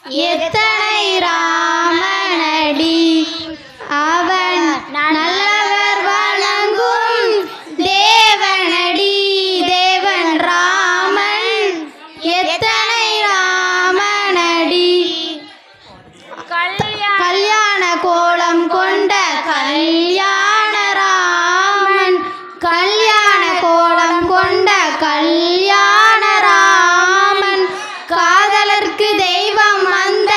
எத்தனை ராமனடி அவன் நல்லவர் வணங்கும் தேவனடி தேவன் ராமன் எத்தனை ராமனடி கல்யாண கோலம் கொண்ட கல்யாண ராமன் கல்யாண கோலம் கொண்ட கல்யாண ராமன் காதலர்க்கு தெய்வம் வந்த